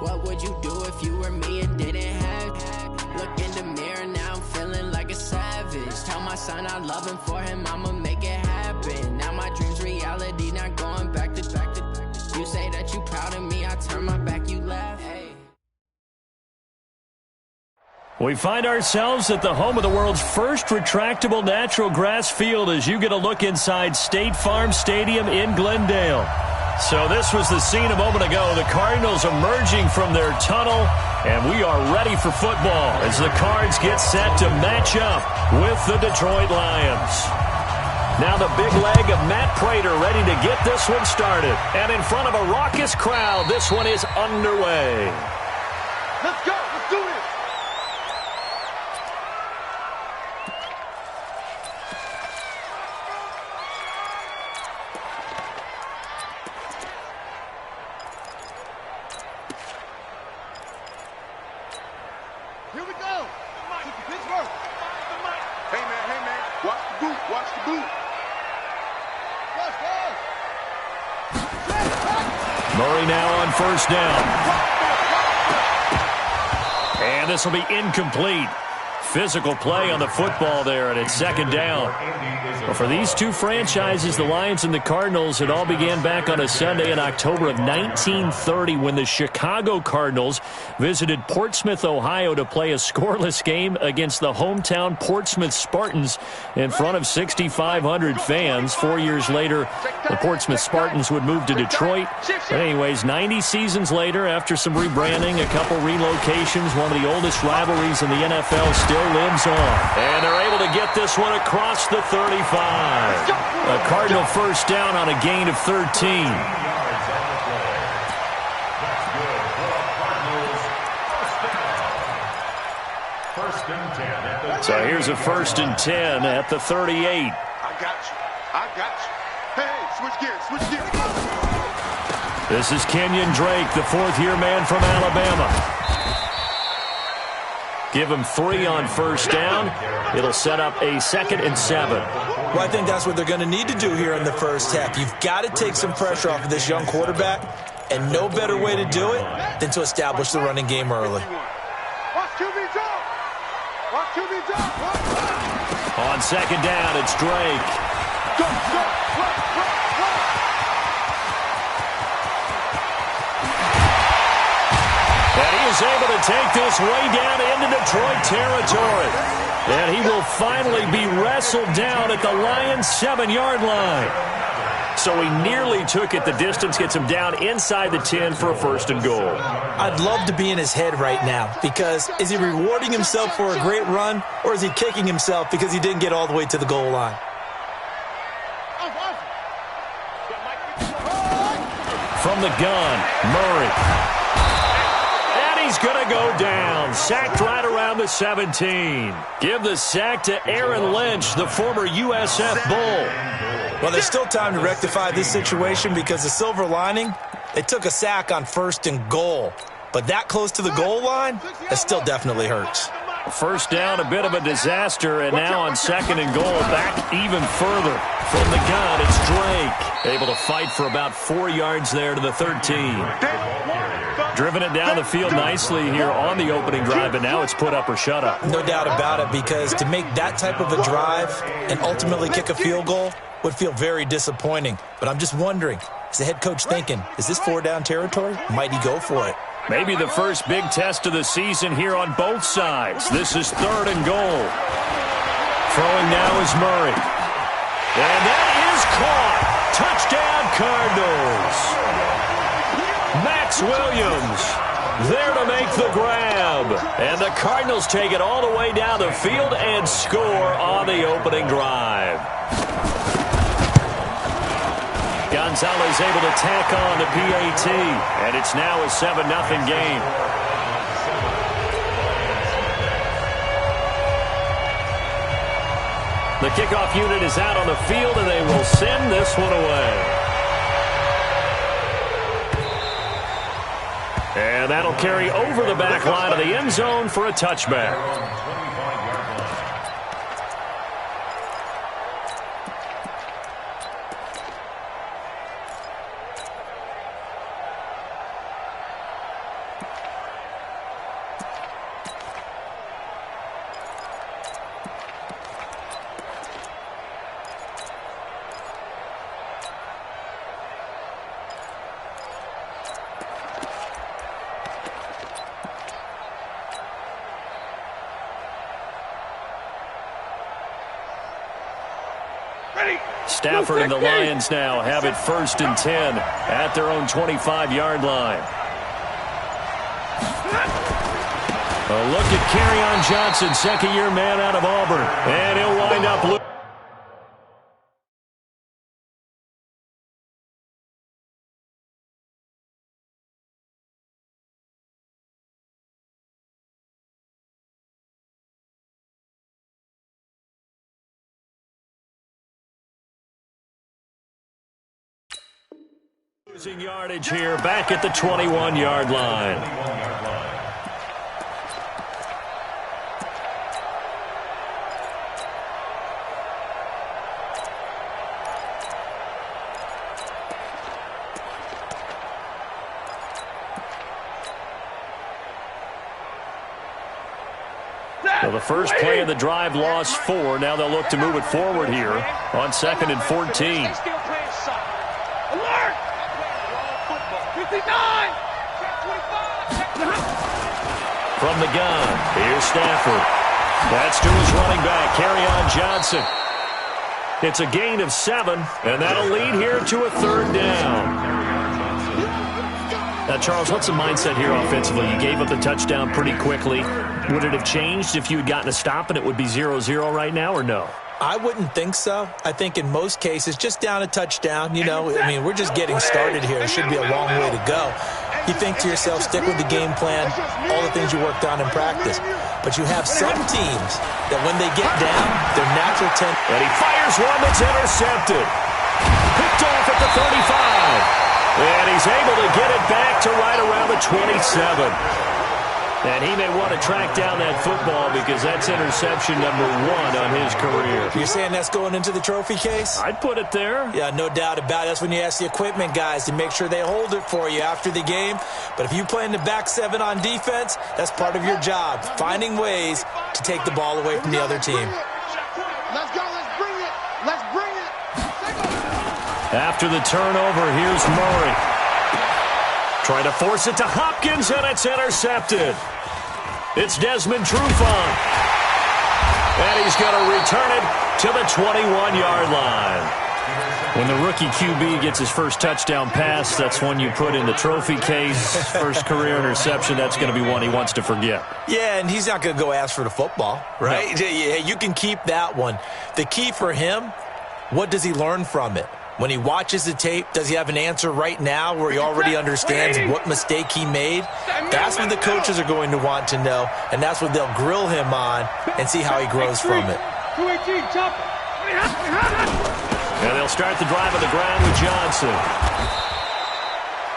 What would you do if you were me and didn't have? Look in the mirror, now I'm feeling like a savage. Tell my son I love him, for him I'ma make it happen. Now my dream's reality, not going back to. You say that you proud of me, I turn my back, you laugh. We find ourselves at the home of the world's first retractable natural grass field as you get a look inside State Farm Stadium in Glendale. So this was the scene a moment ago. The Cardinals emerging from their tunnel, and we are ready for football as the Cards get set to match up with the Detroit Lions. Now the big leg of Matt Prater ready to get this one started. And in front of a raucous crowd, this one is underway. Let's go. Let's do this. Here we go. Pittsburgh. Hey, man. Watch the boot. Watch the boot. Murray now on first down. And this will be incomplete. Physical play on the football there, and it's second down. Well, for these two franchises, the Lions and the Cardinals, it all began back on a Sunday in October of 1930 when the Chicago Cardinals visited Portsmouth, Ohio to play a scoreless game against the hometown Portsmouth Spartans in front of 6,500 fans. 4 years later, the Portsmouth Spartans would move to Detroit. But anyways, 90 seasons later, after some rebranding, a couple relocations, one of the oldest rivalries in the NFL still lives on. And they're able to get this one across the 35. A Cardinal first down on a gain of 13. So here's a 1st and 10 at the 38. I got you. Hey, switch gears. This is Kenyon Drake, the fourth-year man from Alabama. Give him 3 on first down. It'll set up a 2nd and 7. Well, I think that's what they're going to need to do here in the first half. You've got to take some pressure off of this young quarterback, and no better way to do it than to establish the running game early. On second down, it's Drake. And he is able to take this way down into Detroit territory. And he will finally be wrestled down at the Lions' 7-yard line. So he nearly took it the distance, gets him down inside the 10 for a 1st and goal. I'd love to be in his head right now, because is he rewarding himself for a great run, or is he kicking himself because he didn't get all the way to the goal line? From the gun, Murray. And he's going to go down. Sacked right around the 17. Give the sack to Aaron Lynch, the former USF Bull. Well, there's still time to rectify this situation, because the silver lining, they took a sack on 1st and goal. But that close to the goal line, that still definitely hurts. First down, a bit of a disaster, and now on 2nd and goal, back even further. From the gun, it's Drake. Able to fight for about 4 yards there to the 13. Driven it down the field nicely here on the opening drive, but now it's put up or shut up. No doubt about it, because to make that type of a drive and ultimately kick a field goal would feel very disappointing. But I'm just wondering, is the head coach thinking, is this 4-down territory? Might he go for it? Maybe the first big test of the season here on both sides. This is 3rd and goal. Throwing now is Murray. And that is caught. Touchdown, Cardinals. Max Williams there to make the grab. And the Cardinals take it all the way down the field and score on the opening drive. Gonzalez able to tack on the PAT, and it's now a 7-0 game. The kickoff unit is out on the field, and they will send this one away. And that'll carry over the back line of the end zone for a touchback. Stafford and the Lions now have it 1st and 10 at their own 25-yard line. A look at Kerryon Johnson, second-year man out of Auburn. And he'll wind up losing yardage here, back at the 21-yard line. So the first play of the drive lost 4. Now they'll look to move it forward here on 2nd and 14. From the gun, here's Stafford. That's to his running back, Kerryon Johnson. It's a gain of 7, and that'll lead here to a 3rd down. Now, Charles, what's the mindset here offensively? You gave up the touchdown pretty quickly. Would it have changed if you had gotten a stop and it would be 0-0 right now, or no? I wouldn't think so. I think in most cases, just down a touchdown, we're just getting started here. It should be a long way to go. You think to yourself, stick with the game plan, all the things you worked on in practice. But you have some teams that when they get down, their natural tendency. And he fires one that's intercepted. Picked off at the 35. And he's able to get it back to right around the 27. And he may want to track down that football because that's interception number 1 on his career. You're saying that's going into the trophy case? I'd put it there. Yeah, no doubt about it. That's when you ask the equipment guys to make sure they hold it for you after the game. But if you play in the back 7 on defense, that's part of your job, finding ways to take the ball away from the other team. Let's go. Let's bring it. Let's bring it. After the turnover, here's Murray. Trying to force it to Hopkins, and it's intercepted. It's Desmond Trufant. And he's going to return it to the 21-yard line. When the rookie QB gets his first touchdown pass, that's one you put in the trophy case. First career interception, that's going to be one he wants to forget. Yeah, and he's not going to go ask for the football, right? No. You can keep that one. The key for him, what does he learn from it? When he watches the tape, does he have an answer right now where he already understands what mistake he made? That's what the coaches are going to want to know, and that's what they'll grill him on and see how he grows from it. And they'll start the drive on the ground with Johnson.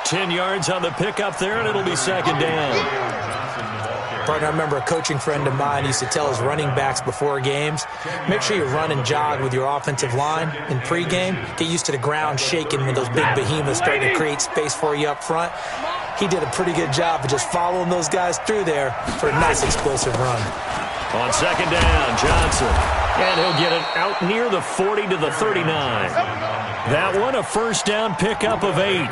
10 yards on the pickup there, and it'll be 2nd down. Partner, I remember a coaching friend of mine used to tell his running backs before games, make sure you run and jog with your offensive line in pregame. Get used to the ground shaking when those big behemoths start to create space for you up front. He did a pretty good job of just following those guys through there for a nice explosive run. On 2nd down, Johnson. And he'll get it out near the 40 to the 39. That one, a 1st down pickup of 8.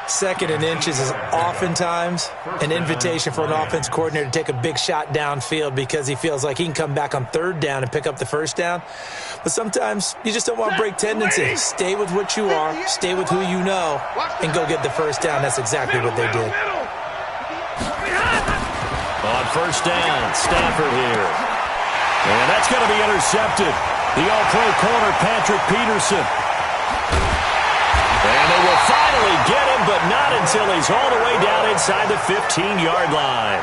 2nd and inches is oftentimes an invitation for an offense coordinator to take a big shot downfield because he feels like he can come back on 3rd down and pick up the 1st down. But sometimes you just don't want to break tendency. Stay with what you are, stay with who you know, and go get the 1st down. That's exactly what they did. On 1st down, Stafford here. And that's going to be intercepted. The all-pro corner, Patrick Peterson. And they will finally get him, but not until he's all the way down inside the 15-yard line.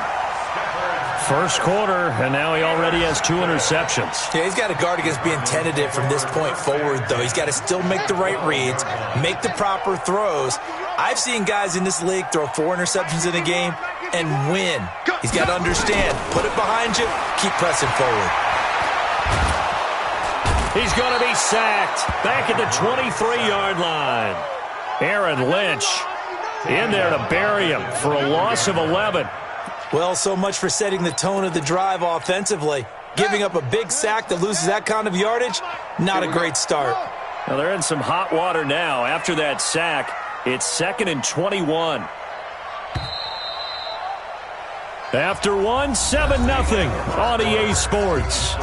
First quarter, and now he already has 2 interceptions. Yeah, he's got to guard against being tentative from this point forward, though. He's got to still make the right reads, make the proper throws. I've seen guys in this league throw 4 interceptions in a game and win. He's got to understand, put it behind you, keep pressing forward. He's going to be sacked back at the 23-yard line. Aaron Lynch in there to bury him for a loss of 11. Well, so much for setting the tone of the drive offensively. Giving up a big sack that loses that kind of yardage, not a great start. Well, they're in some hot water now. After that sack, it's 2nd and 21. After one, 7-0 on EA Sports.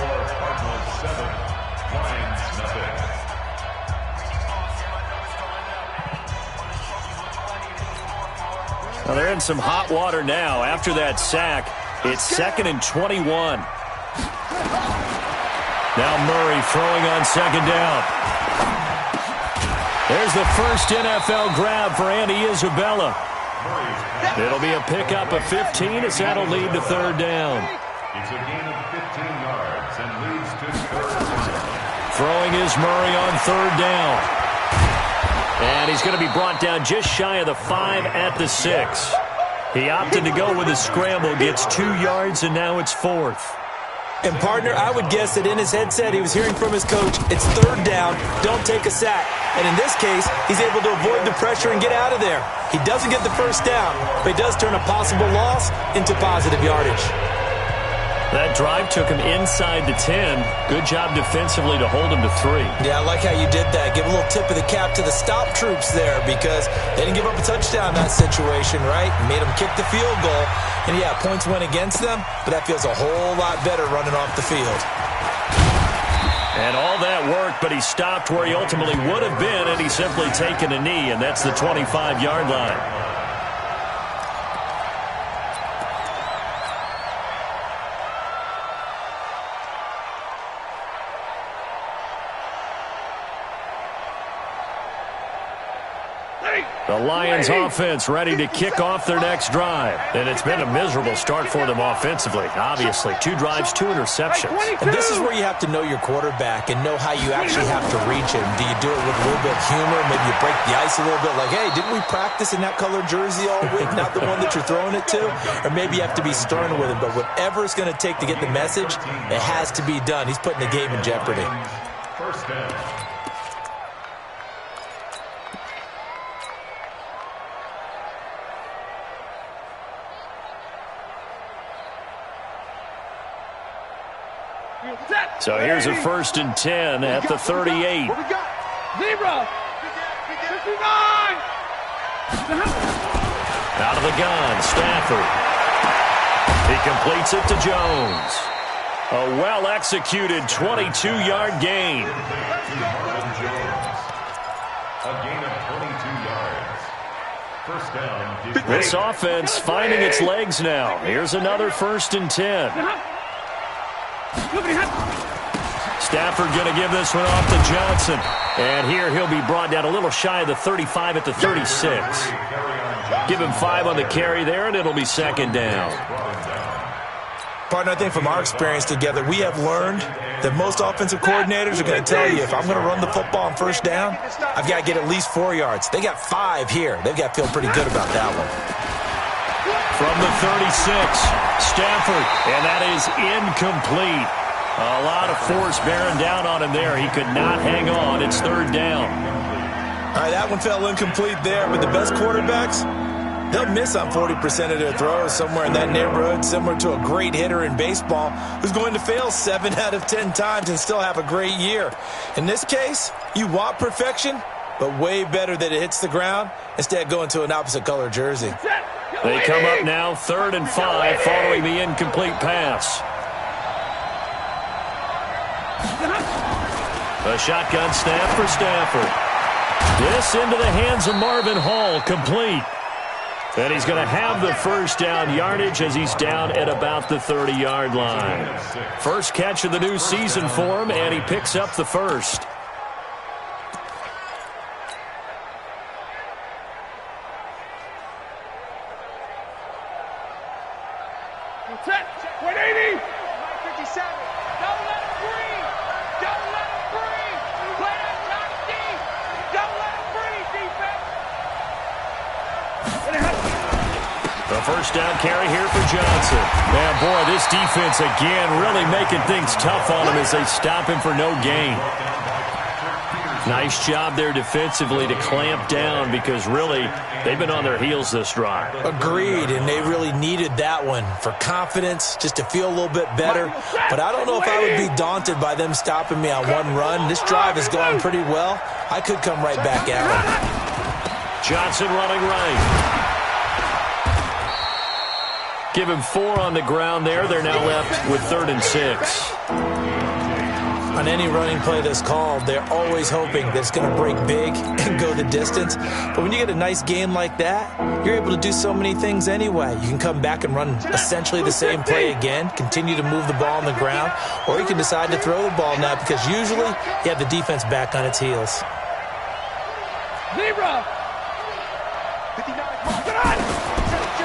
Well, they're in some hot water now. After that sack, it's 2nd and 21. Now Murray throwing on 2nd down. There's the first NFL grab for Andy Isabella. It'll be a pickup of 15 as that'll lead to 3rd down. It's a gain of 15 yards and leads to 3rd down. Throwing is Murray on 3rd down. And he's going to be brought down just shy of the 5 at the 6. He opted to go with a scramble, gets 2 yards, and now it's 4th. And, partner, I would guess that in his headset he was hearing from his coach, it's 3rd down, don't take a sack. And in this case, he's able to avoid the pressure and get out of there. He doesn't get the 1st down, but he does turn a possible loss into positive yardage. That drive took him inside the 10. Good job defensively to hold him to 3. Yeah, I like how you did that. Give a little tip of the cap to the stop troops there because they didn't give up a touchdown in that situation, right? Made them kick the field goal. And, yeah, points went against them, but that feels a whole lot better running off the field. And all that worked, but he stopped where he ultimately would have been, and he's simply taken a knee, and that's the 25-yard line. The Lions offense ready to kick off their next drive. And it's been a miserable start for them offensively. Obviously, 2 drives, 2 interceptions. And this is where you have to know your quarterback and know how you actually have to reach him. Do you do it with a little bit of humor? Maybe you break the ice a little bit like, hey, didn't we practice in that colored jersey all week? Not the one that you're throwing it to? Or maybe you have to be stern with him. But whatever it's going to take to get the message, it has to be done. He's putting the game in jeopardy. 1st down. So here's a 1st and 10 at the 38. What we got? 0. 59. Out of the gun, Stafford. He completes it to Jones. A well-executed 22-yard gain. A gain of 22 yards. 1st down. This offense finding its legs now. Here's another 1st and 10. Stafford going to give this one off to Johnson. And here he'll be brought down a little shy of the 35 at the 36. Give him 5 on the carry there, and it'll be 2nd down. Partner, I think from our experience together, we have learned that most offensive coordinators are going to tell you, if I'm going to run the football on 1st down, I've got to get at least 4 yards. They got 5 here. They've got to feel pretty good about that one. From the 36, Stafford, and that is incomplete. A lot of force bearing down on him there. He could not hang on. It's 3rd down. All right, that one fell incomplete there, but the best quarterbacks, they'll miss on 40% of their throws, somewhere in that neighborhood, similar to a great hitter in baseball who's going to fail 7 out of 10 times and still have a great year. In this case, you want perfection, but way better that it hits the ground instead of going to an opposite color jersey. They come up now 3rd and 5 following the incomplete pass. A shotgun snap for Stafford. This into the hands of Marvin Hall, complete. And he's going to have the 1st down yardage as he's down at about the 30-yard line. First catch of the new season for him, and he picks up the 1st. First down carry here for Johnson. Man, boy, this defense again really making things tough on him as they stop him for no gain. Nice job there defensively to clamp down because really they've been on their heels this drive. Agreed, and they really needed that one for confidence, just to feel a little bit better. But I don't know if I would be daunted by them stopping me on one run. This drive has gone pretty well. I could come right back at them. Johnson running right. Give him 4 on the ground there. They're now left with 3rd and 6. On any running play that's called, they're always hoping that it's going to break big and go the distance. But when you get a nice game like that, you're able to do so many things anyway. You can come back and run essentially the same play again, continue to move the ball on the ground, or you can decide to throw the ball now because usually you have the defense back on its heels.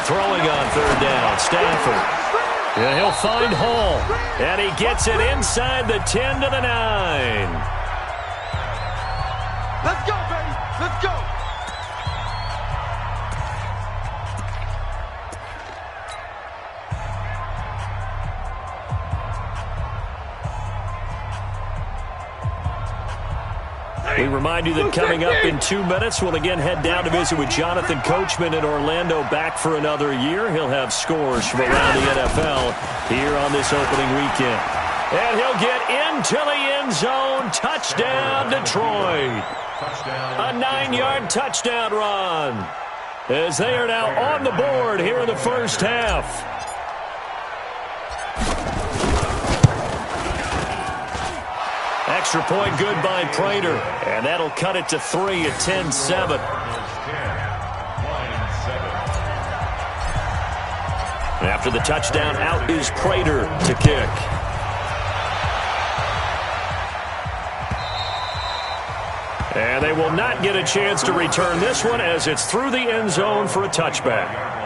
Throwing on third down, Stafford. And he'll find Hall. And he gets it inside the 10 to the 9. Let's go, baby. Let's go. We remind you that coming up in 2 minutes, we'll again head down to visit with Jonathan Coachman in Orlando, back for another year. He'll have scores from around the NFL here on this opening weekend. And he'll get into the end zone. Touchdown, Detroit. A 9-yard touchdown run as they are now on the board here in the first half. Extra point good by Prater, and that'll cut it to 3 at 10-7. After the touchdown, out is Prater to kick. And they will not get a chance to return this one as it's through the end zone for a touchback.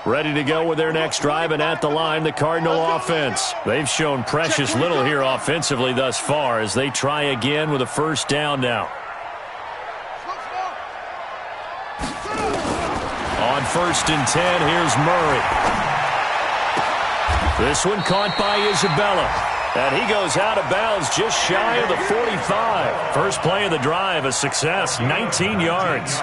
Ready to go with their next drive, and at the line, the Cardinal offense. They've shown precious little here offensively thus far as they try again with a first down now. On 1st and 10, here's Murray. This one caught by Isabella. And he goes out of bounds just shy of the 45. First play of the drive, a success, 19 yards.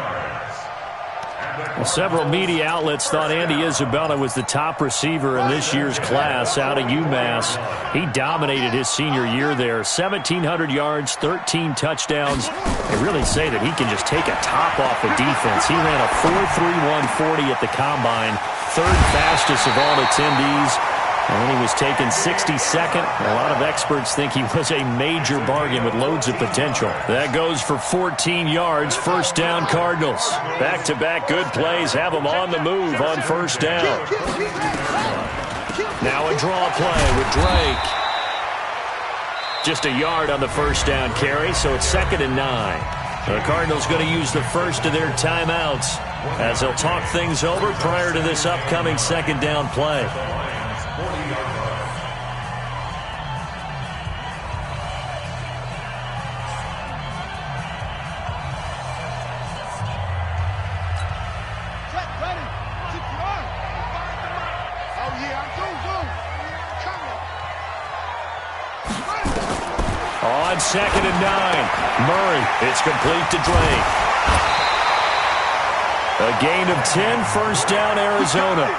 Well, several media outlets thought Andy Isabella was the top receiver in this year's class out of UMass. He dominated his senior year there. 1,700 yards, 13 touchdowns. They really say that he can just take a top off the defense. He ran a 4.31 40 at the Combine, third fastest of all attendees. And he was taken 62nd. A lot of experts think he was a major bargain with loads of potential. That goes for 14 yards. First down, Cardinals. Back-to-back good plays have them on the move on first down. Now a draw play with Drake. Just a yard on the first down carry, so it's 2nd and 9. The Cardinals going to use the first of their timeouts as they'll talk things over prior to this upcoming second down play. On 2nd and 9, Murray, it's complete to Drake. A gain of 10, first down, Arizona.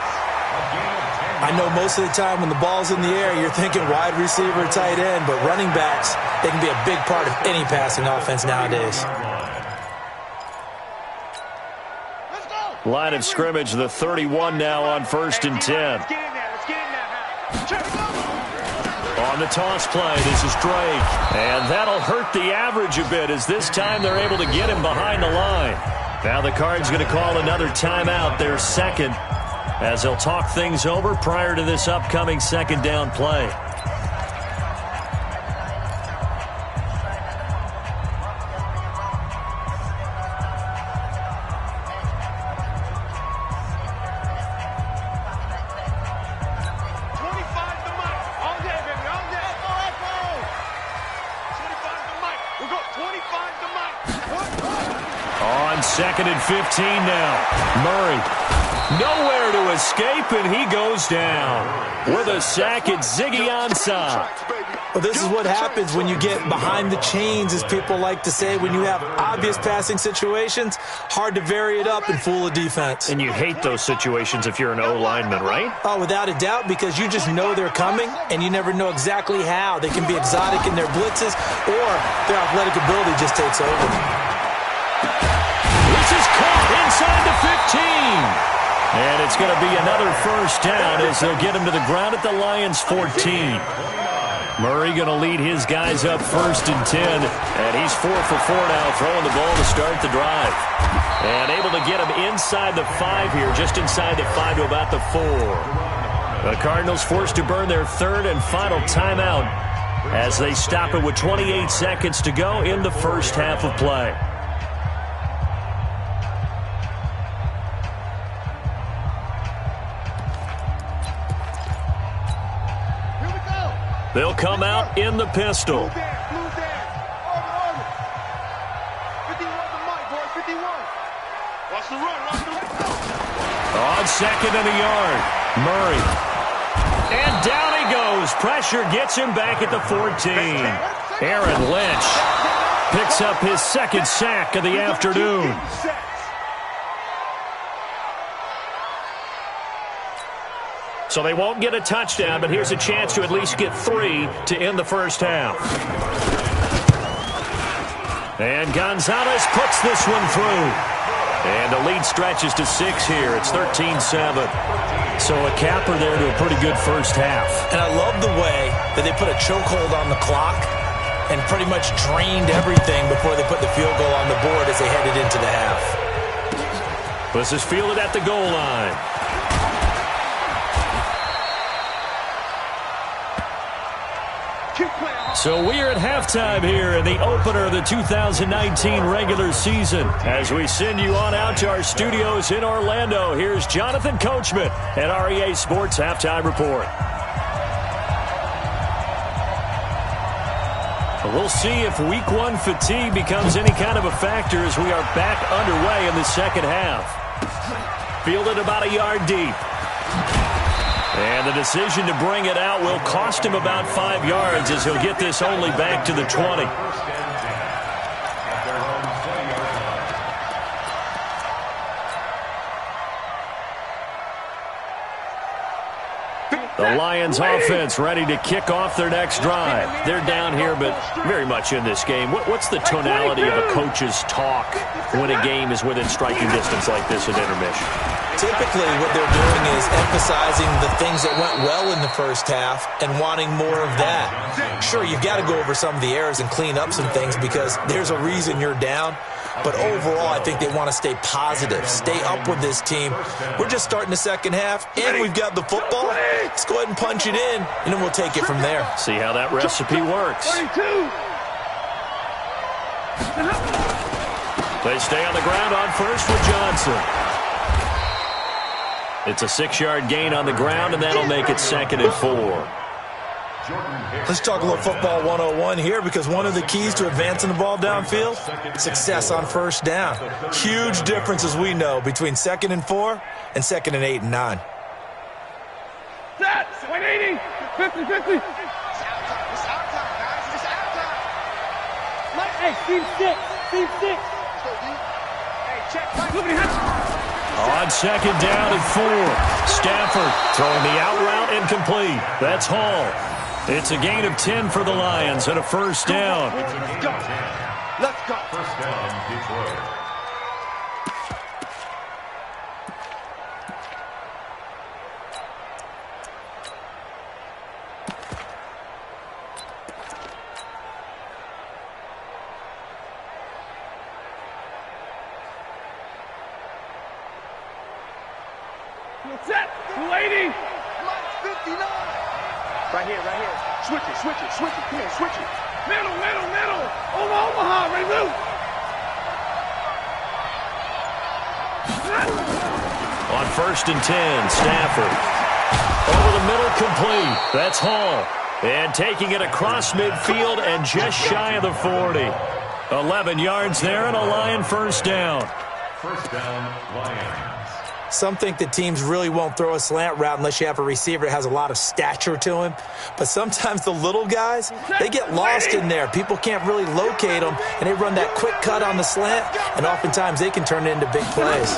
I know most of the time when the ball's in the air, you're thinking wide receiver, tight end, but running backs, they can be a big part of any passing offense nowadays. Line of scrimmage, the 31 now on 1st and 10. On the toss play, this is Drake. And that'll hurt the average a bit as this time they're able to get him behind the line. Now the Cards going to call another timeout, their second, as they'll talk things over prior to this upcoming second down play. On 2nd and 15 now. Murray nowhere to escape, and he goes down. With a sack, it's Ziggy Ansah. Well, this is what happens when you get behind the chains, as people like to say. When you have obvious passing situations, hard to vary it up and fool a defense. And you hate those situations if you're an O-lineman, right? Oh, without a doubt, because you just know they're coming, and you never know exactly how. They can be exotic in their blitzes, or their athletic ability just takes over. This is caught inside the 15. And it's going to be another first down as they'll get him to the ground at the Lions' 14. Murray going to lead his guys up 1st and 10. And he's 4 for 4 now, throwing the ball to start the drive. And able to get him inside the 5 here, just inside the 5 to about the 4. The Cardinals forced to burn their 3rd and final timeout as they stop it with 28 seconds to go in the first half of play. They'll come out in the pistol. Blue down. Army. 51 to Mike, boys. 51. Watch the run. On 2nd and a yard, Murray. And down he goes. Pressure gets him back at the 14. Aaron Lynch picks up his 2nd sack of the afternoon. So they won't get a touchdown, but here's a chance to at least get 3 to end the first half. And Gonzalez puts this one through. And the lead stretches to 6 here. It's 13-7. So a capper there to a pretty good first half. And I love the way that they put a chokehold on the clock and pretty much drained everything before they put the field goal on the board as they headed into the half. This is fielded at the goal line. So we are at halftime here in the opener of the 2019 regular season. As we send you on out to our studios in Orlando, here's Jonathan Coachman at REA Sports Halftime Report. We'll see if week 1 fatigue becomes any kind of a factor as we are back underway in the second half. Fielded about a yard deep. And the decision to bring it out will cost him about 5 yards as he'll get this only back to the 20. The Lions offense ready to kick off their next drive. They're down here, but very much in this game. What's the tonality of a coach's talk when a game is within striking distance like this at intermission? Typically, what they're doing is emphasizing the things that went well in the first half and wanting more of that. Sure, you've got to go over some of the errors and clean up some things because there's a reason you're down. But overall, I think they want to stay positive, stay up with this team. We're just starting the second half, and we've got the football. Let's go ahead and punch it in, and then we'll take it from there. See how that recipe works. They stay on the ground on first with Johnson. It's a 6-yard gain on the ground, and that'll make it 2nd and 4. Let's talk a little football 101 here because one of the keys to advancing the ball downfield, success on first down. Huge difference, as we know, between 2nd and 4 and 2nd and 8 and 9. Set! 180! 50-50! It's our time, guys. It's our time. Hey, team 6. Team 6. Hey, check. Look at him. On 2nd down and 4. Stafford throwing the out route incomplete. That's Hall. It's a gain of 10 for the Lions and a first down. Let's go. Let's go. First down, Detroit. Set. 280. 59. Right here. Switch it. Come here, switch it. Middle. Over Omaha, right move. On 1st and 10, Stafford. Over the middle, complete. That's Hall. And taking it across midfield and just shy of the 40. 11 yards there and a Lion first down. First down, Lions. Some think that teams really won't throw a slant route unless you have a receiver that has a lot of stature to him. But sometimes the little guys, they get lost in there. People can't really locate them, and they run that quick cut on the slant, and oftentimes they can turn it into big plays.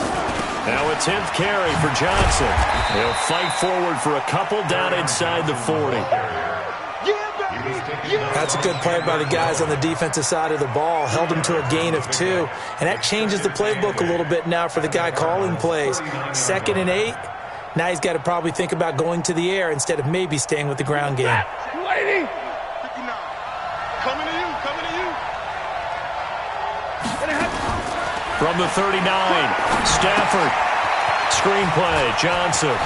Now a 10th carry for Johnson. He'll fight forward for a couple down inside the 40. That's a good play by the guys on the defensive side of the ball. Held him to a gain of 2. And that changes the playbook a little bit now for the guy calling plays. 2nd and 8. Now he's got to probably think about going to the air instead of maybe staying with the ground game. Coming to you. From the 39, Stafford. Screenplay, Johnson.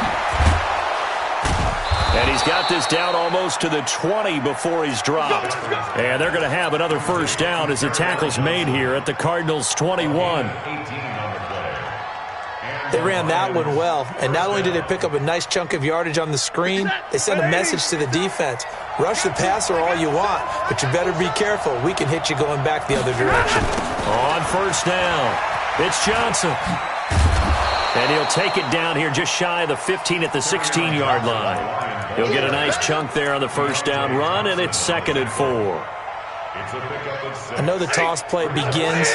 And he's got this down almost to the 20 before he's dropped. And they're going to have another first down as the tackle's made here at the Cardinals' 21. They ran that one well, and not only did they pick up a nice chunk of yardage on the screen, they sent a message to the defense. Rush the passer all you want, but you better be careful. We can hit you going back the other direction. On first down, it's Johnson. And he'll take it down here just shy of the 15 at the 16-yard line. He'll get a nice chunk there on the first down run, and it's 2nd and 4. I know the toss play begins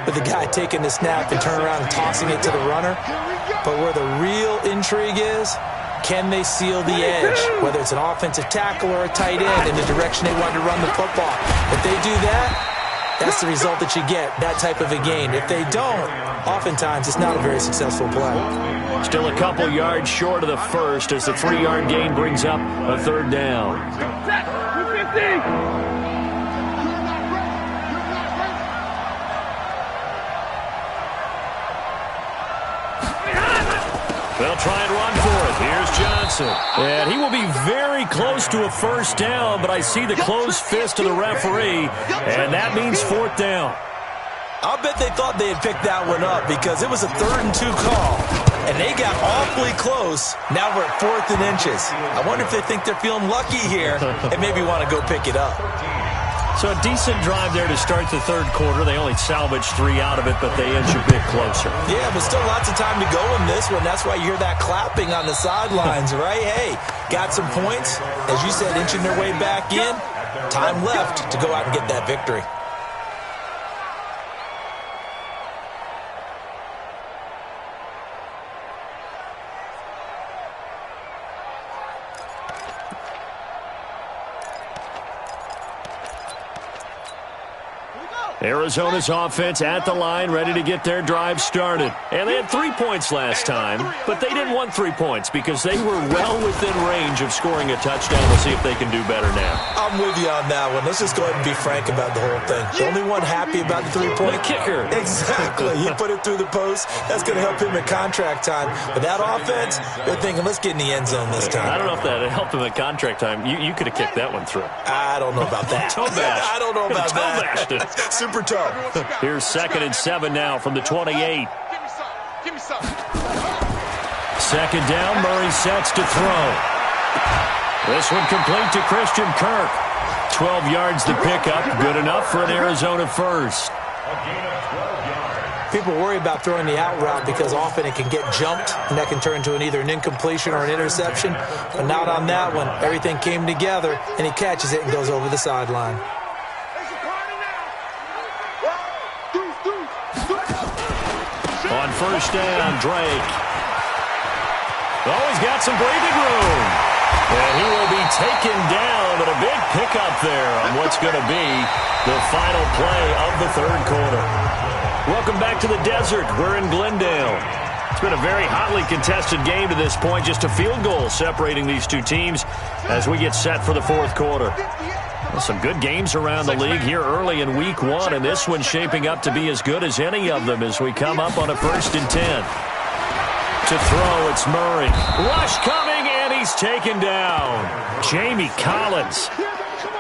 with the guy taking the snap and turning around and tossing it to the runner. But where the real intrigue is, can they seal the edge, whether it's an offensive tackle or a tight end, in the direction they want to run the football? If they do that, that's the result that you get, that type of a gain. If they don't, oftentimes it's not a very successful play. Still a couple yards short of the first as the 3-yard gain brings up a 3rd down. They'll try and run for it. Here's Johnson. And he will be very close to a first down, but I see the closed fist of the referee, and that means 4th down. I'll bet they thought they had picked that one up because it was a 3rd and 2 call, and they got awfully close. Now we're at 4th and inches. I wonder if they think they're feeling lucky here and maybe want to go pick it up. So a decent drive there to start the 3rd quarter. They only salvaged 3 out of it, but they inch a bit closer. Yeah, but still lots of time to go in this one. That's why you hear that clapping on the sidelines, right? Hey, got some points. As you said, inching their way back in. Time left to go out and get that victory. Arizona's offense at the line, ready to get their drive started. And they had 3 points last time, but they didn't want 3 points because they were well within range of scoring a touchdown. We'll see if they can do better now. I'm with you on that one. Let's just go ahead and be frank about the whole thing. The only one happy about the 3-point kicker. Exactly. He put it through the post. That's going to help him at contract time. But that offense, they're thinking, let's get in the end zone this time. I don't know if that helped him at contract time. You could have kicked that one through. I don't know about that. Toe bash. I don't know about Toe that. bashed it. Super toe. Here's 2nd and 7 now from the 28. Give me some. 2nd down, Murray sets to throw. This one complete to Christian Kirk. 12 yards to pick up, good enough for an Arizona first. People worry about throwing the out route because often it can get jumped, and that can turn into either an incompletion or an interception. But not on that one. Everything came together, and he catches it and goes over the sideline. On first down, Drake. Oh, he's got some breathing room. And he will be taken down, but a big pickup there on what's going to be the final play of the 3rd quarter. Welcome back to the desert. We're in Glendale. It's been a very hotly contested game to this point. Just a field goal separating these two teams as we get set for the 4th quarter. Well, some good games around the league here early in week 1, and this one's shaping up to be as good as any of them as we come up on a 1st and 10. To throw, it's Murray. Rush coming, and he's taken down. Jamie Collins.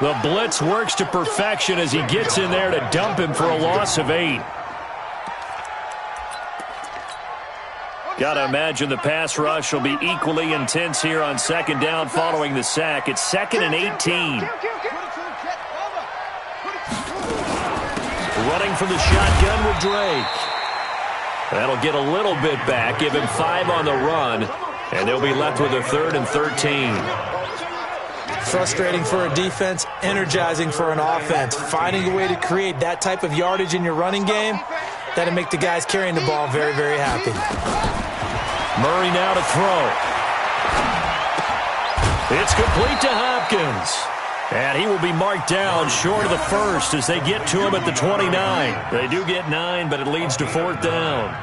The blitz works to perfection as he gets in there to dump him for a loss of 8. Got to imagine the pass rush will be equally intense here on 2nd down following the sack. It's 2nd and 18. Running from the shotgun with Drake. That'll get a little bit back, give him 5 on the run, and they'll be left with a 3rd and 13. Frustrating for a defense, energizing for an offense. Finding a way to create that type of yardage in your running game, that'll make the guys carrying the ball very, very happy. Murray now to throw. It's complete to Hopkins. And he will be marked down short of the first as they get to him at the 29. They do get 9, but it leads to 4th down.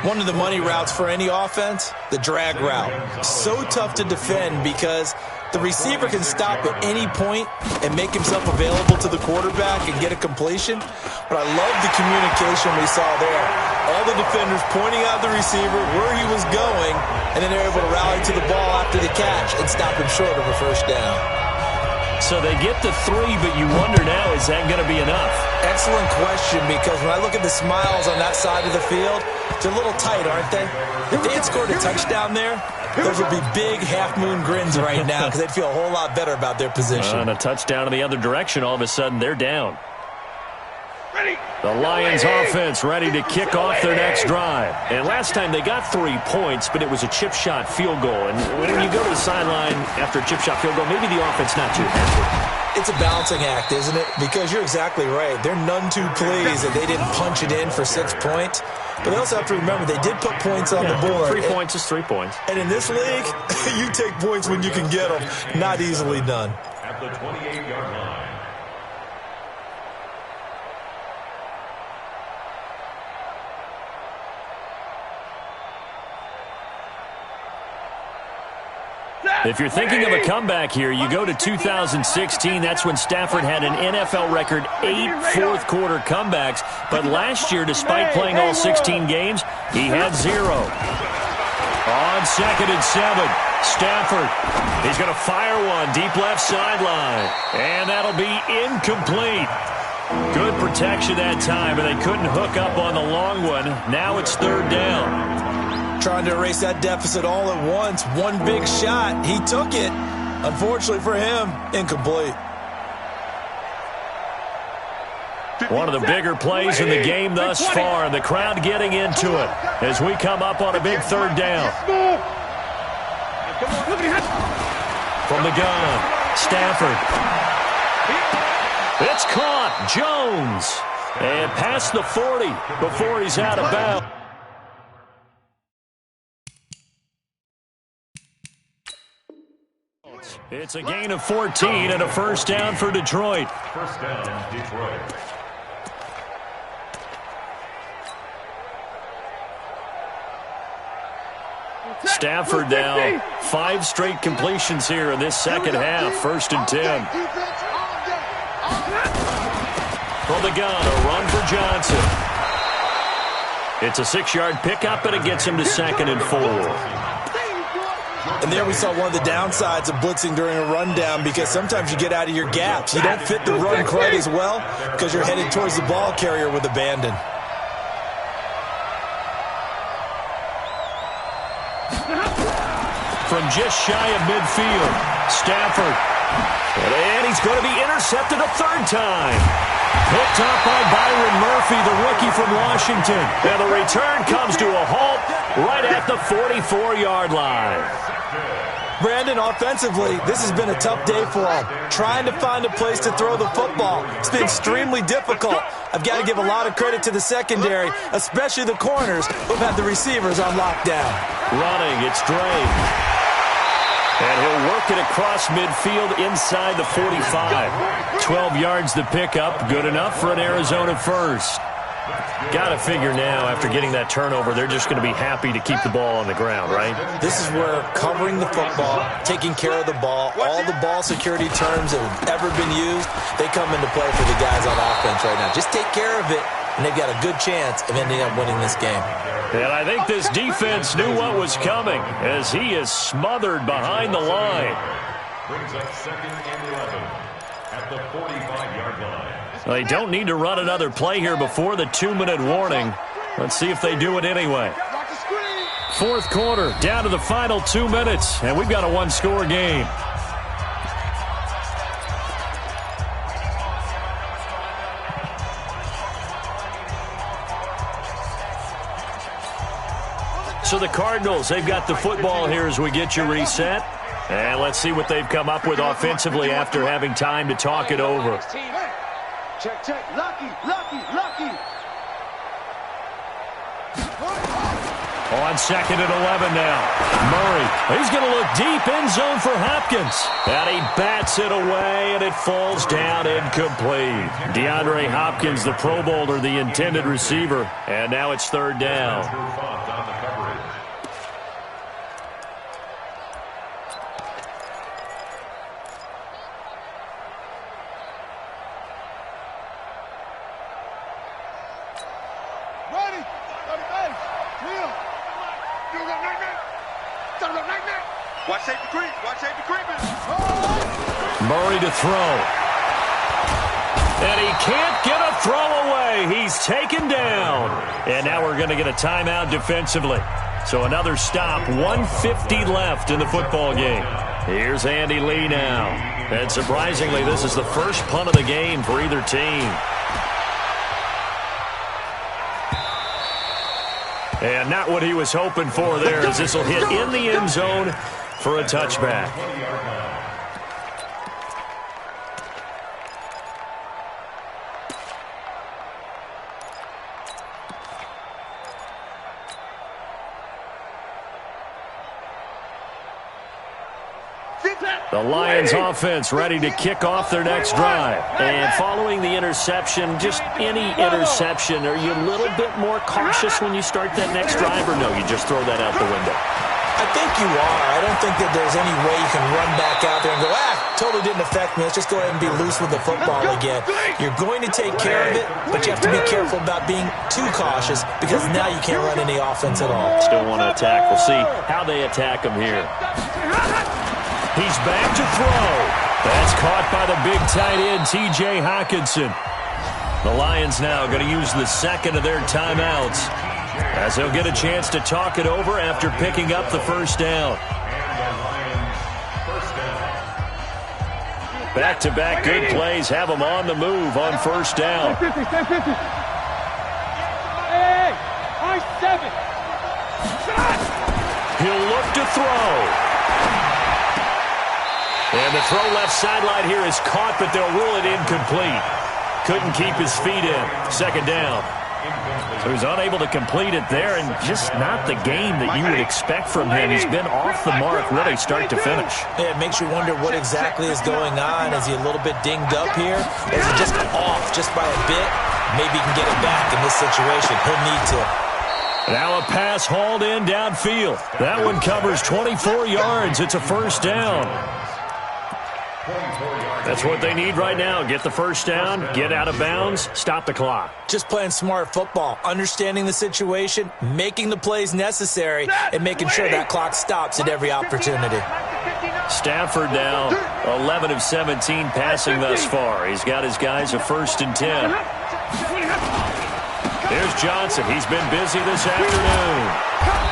One of the money routes for any offense, the drag route. So tough to defend because the receiver can stop at any point and make himself available to the quarterback and get a completion. But I love the communication we saw there. All the defenders pointing out the receiver, where he was going, and then they're able to rally to the ball after the catch and stop him short of a first down. So they get the 3, but you wonder now, is that going to be enough? Excellent question, because when I look at the smiles on that side of the field, they're a little tight, aren't they? If they had scored a touchdown there, those would be big half-moon grins right now because they'd feel a whole lot better about their position. On a touchdown in the other direction, all of a sudden they're down. The Lions offense ready to kick off their next drive. And last time they got 3 points, but it was a chip shot field goal. And when you go to the sideline after a chip shot field goal, maybe the offense not too happy. It's a balancing act, isn't it? Because you're exactly right. They're none too pleased that they didn't punch it in for 6 points. But they also have to remember they did put points on the board. 3 points is 3 points. And in this league, you take points when you can get them. Not easily done. At the 28-yard line. If you're thinking of a comeback here, you go to 2016. That's when Stafford had an NFL record 8 fourth-quarter comebacks. But last year, despite playing all 16 games, he had 0. On 2nd and 7, Stafford. He's going to fire one deep left sideline. And that'll be incomplete. Good protection that time, and they couldn't hook up on the long one. Now it's 3rd down. Trying to erase that deficit all at once. One big shot. He took it. Unfortunately for him, incomplete. One of the bigger plays in the game thus far, and the crowd getting into it as we come up on a big 3rd down. From the gun, Stafford. It's caught. Jones. And past the 40 before he's out of bounds. It's a gain of 14 and a first down for Detroit. First down, Detroit. Stafford now 5 straight completions here in this second half. 1st and 10. From the gun, a run for Johnson. It's a 6-yard pickup, and it gets him to 2nd and 4. And there we saw one of the downsides of blitzing during a rundown, because sometimes you get out of your gaps. You don't fit the run quite as well because you're headed towards the ball carrier with abandon. From just shy of midfield, Stafford. And he's going to be intercepted a 3rd time. Picked up by Byron Murphy, the rookie from Washington. And the return comes to a halt right at the 44-yard line. Brandon, offensively, this has been a tough day for him. Trying to find a place to throw the football. It's been extremely difficult. I've got to give a lot of credit to the secondary, especially the corners who've had the receivers on lockdown. Running, it's Dre. And he'll work it across midfield inside the 45. 12 yards the pickup. Good enough for an Arizona first. Got to figure now, after getting that turnover, they're just going to be happy to keep the ball on the ground, right? This is where covering the football, taking care of the ball, all the ball security terms that have ever been used, they come into play for the guys on offense right now. Just take care of it, and they've got a good chance of ending up winning this game. And I think this defense knew what was coming as he is smothered behind the line. Brings up 2nd and 11 at the 45-yard line. They don't need to run another play here before the 2-minute warning. Let's see if they do it anyway. 4th quarter, down to the final 2 minutes, and we've got a 1-score game. So the Cardinals, they've got the football here as we get you reset. And let's see what they've come up with offensively after having time to talk it over. Check, check. Lucky, lucky, lucky. On 2nd and 11 now. Murray, he's going to look deep end zone for Hopkins. And he bats it away, and it falls down incomplete. DeAndre Hopkins, the Pro Bowler, the intended receiver. And now it's 3rd down. Watch safety creep. Watch safety creeping. Murray to throw. And he can't get a throw away. He's taken down. And now we're going to get a timeout defensively. So another stop, 1:50 left in the football game. Here's Andy Lee now. And surprisingly, this is the first punt of the game for either team. And not what he was hoping for there, as this will hit in the end zone for a touchback. The Lions offense ready to kick off their next drive. And following the interception, just any interception, are you a little bit more cautious when you start that next drive, or no, you just throw that out the window? I think you are. I don't think that there's any way you can run back out there and go, totally didn't affect me. Let's just go ahead and be loose with the football again. You're going to take care of it, but you have to be careful about being too cautious because now you can't run any offense at all. Still want to attack. We'll see how they attack him here. He's back to throw. That's caught by the big tight end, T.J. Hockenson. The Lions now going to use the second of their timeouts as they'll get a chance to talk it over after picking up the first down. Back-to-back good plays have them on the move on first down. 50, 50. Hey, I-7. He'll look to throw. And the throw left sideline here is caught, but they'll rule it incomplete. Couldn't keep his feet in. 2nd down. So he's unable to complete it there, and just not the game that you would expect from him. He's been off the mark really start to finish. Yeah, it makes you wonder what exactly is going on. Is he a little bit dinged up here? Is he just off just by a bit? Maybe he can get it back in this situation. He'll need to. Now a pass hauled in downfield. That one covers 24 yards. It's a first down. That's what they need right now. Get the first down, get out of bounds, stop the clock. Just playing smart football, understanding the situation, making the plays necessary, and making sure that clock stops at every opportunity. Stafford now 11 of 17 passing thus far. He's got his guys a 1st and 10. There's Johnson. He's been busy this afternoon.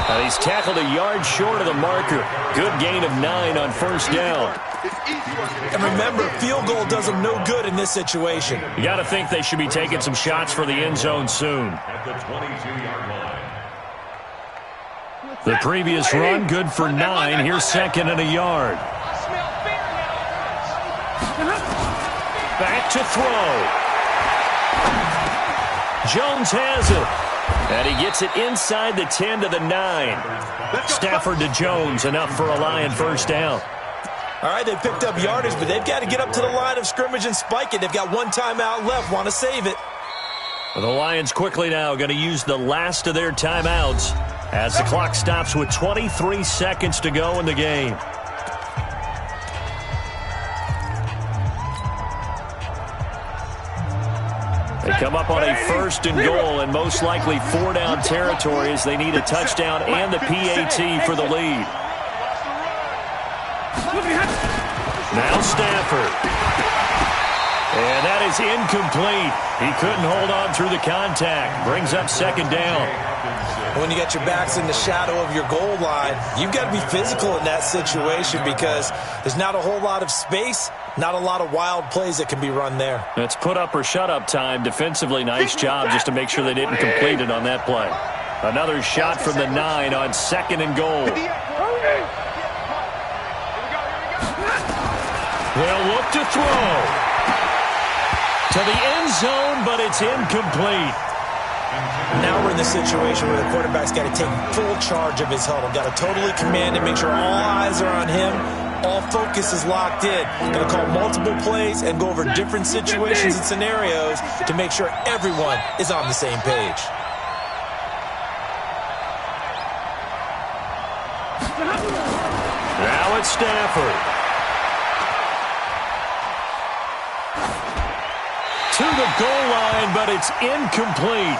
And he's tackled a yard short of the marker. Good gain of 9 on first down. And remember, field goal does them no good in this situation. You got to think they should be taking some shots for the end zone soon. At the 22-yard line. The previous run, good for 9. Here's 2nd and a yard. Back to throw. Jones has it. And he gets it inside the 10 to the 9. Stafford to Jones, enough for a Lion first down. All right, they picked up yardage, but they've got to get up to the line of scrimmage and spike it. They've got one timeout left, want to save it. The Lions quickly now going to use the last of their timeouts as the clock stops with 23 seconds to go in the game. They come up on a 1st and goal and most likely 4-down territory as they need a touchdown and the PAT for the lead. Now Stafford. And that is incomplete. He couldn't hold on through the contact. Brings up 2nd down. When you got your backs in the shadow of your goal line, you've got to be physical in that situation because there's not a whole lot of space, not a lot of wild plays that can be run there. It's put up or shut up time. Defensively, nice job just to make sure they didn't complete it on that play. Another shot from the 9 on 2nd and goal. They'll look to throw. To the end zone, but it's incomplete. Now we're in the situation where the quarterback's got to take full charge of his huddle. Got to totally command it, make sure all eyes are on him. All focus is locked in. Going to call multiple plays and go over different situations and scenarios to make sure everyone is on the same page. Now it's Stafford. To the goal line, but it's incomplete.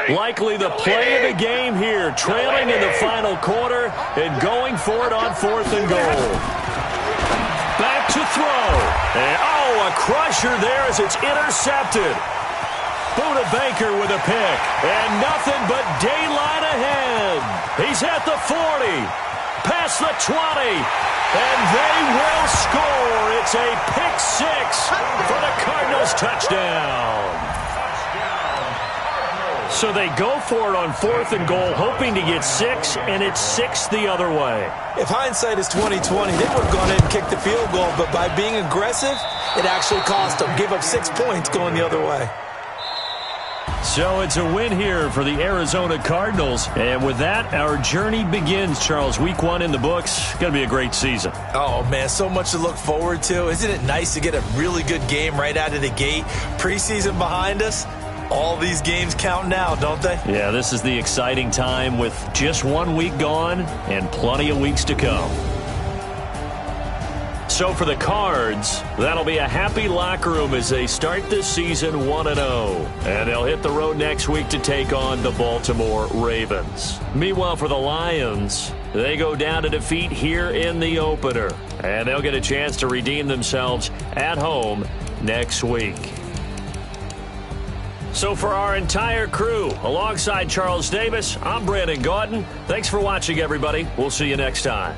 Likely the play of the game here, trailing in the final quarter and going for it on 4th and goal. Back to throw. And, a crusher there as it's intercepted. Buda Baker with a pick, and nothing but daylight ahead. He's at the 40, past the 20, and they will score. It's a pick 6 for the Cardinals touchdown. So they go for it on 4th and goal, hoping to get 6, and it's 6 the other way. If hindsight is 20/20, they would have gone in and kicked the field goal, but by being aggressive, it actually cost them. Give up 6 points going the other way. So it's a win here for the Arizona Cardinals. And with that, our journey begins, Charles. Week 1 in the books. Going to be a great season. Oh, man, so much to look forward to. Isn't it nice to get a really good game right out of the gate? Preseason behind us. All these games count now, don't they? Yeah, this is the exciting time with just 1 week gone and plenty of weeks to come. So for the Cards, that'll be a happy locker room as they start this season 1-0. And they'll hit the road next week to take on the Baltimore Ravens. Meanwhile, for the Lions, they go down to defeat here in the opener. And they'll get a chance to redeem themselves at home next week. So for our entire crew, alongside Charles Davis, I'm Brandon Gaudin. Thanks for watching, everybody. We'll see you next time.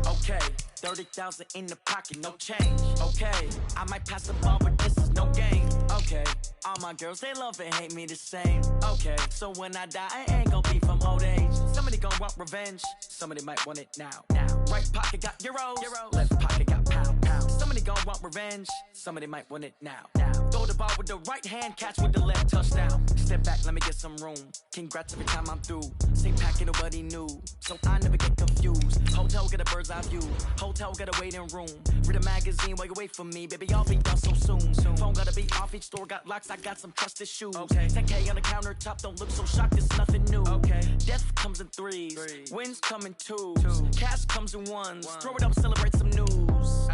Okay, 30,000 in the pocket, no change. Okay, I might pass the ball, but this is no game. Okay, all my girls, they love and hate me the same. Okay, so when I die, I ain't gon' be from old age. Somebody gon' want revenge, somebody might want it now. Right pocket got euros, left pocket got pounds. Somebody gon' want revenge, somebody might want it now. Throw the ball with the right hand, catch with the left, touchdown. Step back, let me get some room. Congrats every time I'm through. Same packet, nobody knew, so I never get confused. Hotel get a bird's eye view, hotel got a waiting room. Read a magazine while you wait for me, baby, I'll be done so soon. Phone gotta be off, each store got locks, I got some trusted shoes. 10K on the countertop, don't look so shocked, it's nothing new. Death comes in threes, wins come in twos. Cash comes in ones, throw it up, celebrate some news.